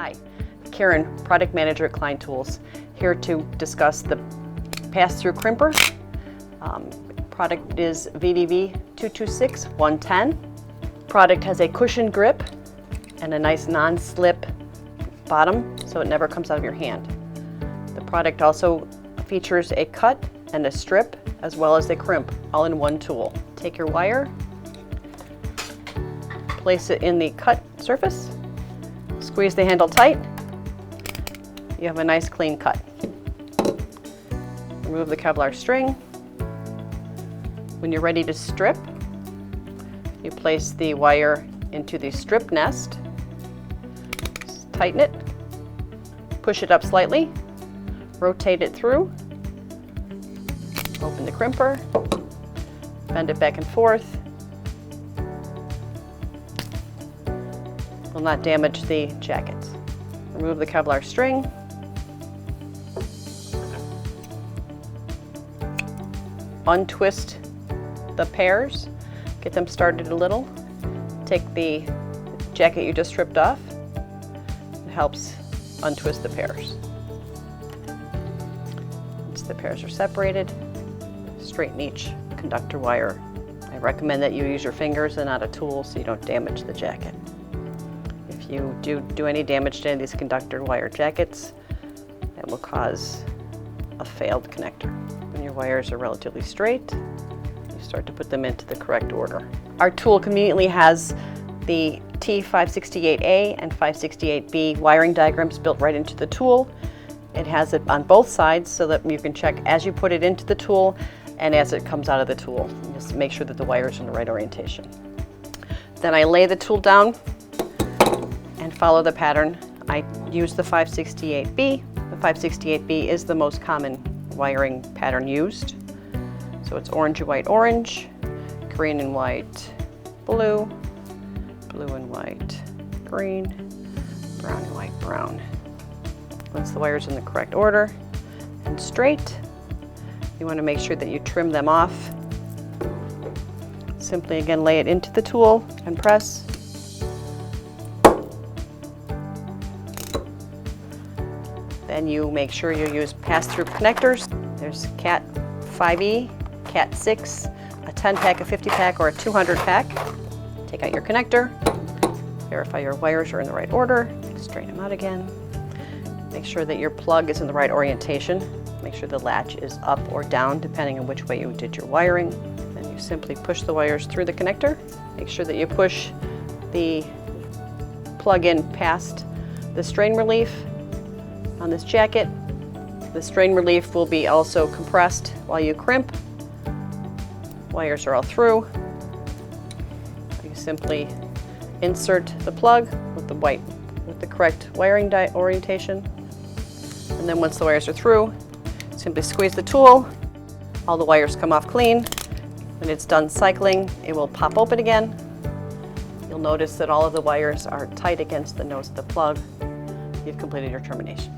Hi, Karen, Product Manager at Klein Tools, here to discuss the Pass-Thru Crimper. Product is VDV226-110. Product has a cushioned grip and a nice non-slip bottom, so it never comes out of your hand. The product also features a cut and a strip, as well as a crimp, all in one tool. Take your wire, place it in the cut surface, squeeze the handle tight, you have a nice clean cut. Remove the Kevlar string. When you're ready to strip, you place the wire into the strip nest, tighten it, push it up slightly, rotate it through, open the crimper, bend it back and forth. Will not damage the jackets. Remove the Kevlar string. Untwist the pairs, get them started a little. Take the jacket you just stripped off. It helps untwist the pairs. Once the pairs are separated, straighten each conductor wire. I recommend that you use your fingers and not a tool so you don't damage the jacket. If you do any damage to any of these conductor wire jackets, that will cause a failed connector. When your wires are relatively straight, you start to put them into the correct order. Our tool conveniently has the T568A and 568B wiring diagrams built right into the tool. It has it on both sides so that you can check as you put it into the tool and as it comes out of the tool. Just make sure that the wires are in the right orientation. Then I lay the tool down and follow the pattern. I use the 568B. The 568B is the most common wiring pattern used. So it's orange and white orange, green and white blue, blue and white green, brown and white brown. Once the wire's in the correct order and straight, you want to make sure that you trim them off. Simply again lay it into the tool and press. Then you make sure you use pass-through connectors. There's Cat 5E, Cat 6, a 10 pack, a 50 pack, or a 200 pack. Take out your connector, verify your wires are in the right order, straighten them out again. Make sure that your plug is in the right orientation. Make sure the latch is up or down depending on which way you did your wiring. Then you simply push the wires through the connector. Make sure that you push the plug in past the strain relief. On this jacket, the strain relief will be also compressed while you crimp. Wires are all through. You simply insert the plug with the correct wiring orientation. And then once the wires are through, simply squeeze the tool. All the wires come off clean. When it's done cycling, it will pop open again. You'll notice that all of the wires are tight against the nose of the plug. You've completed your termination.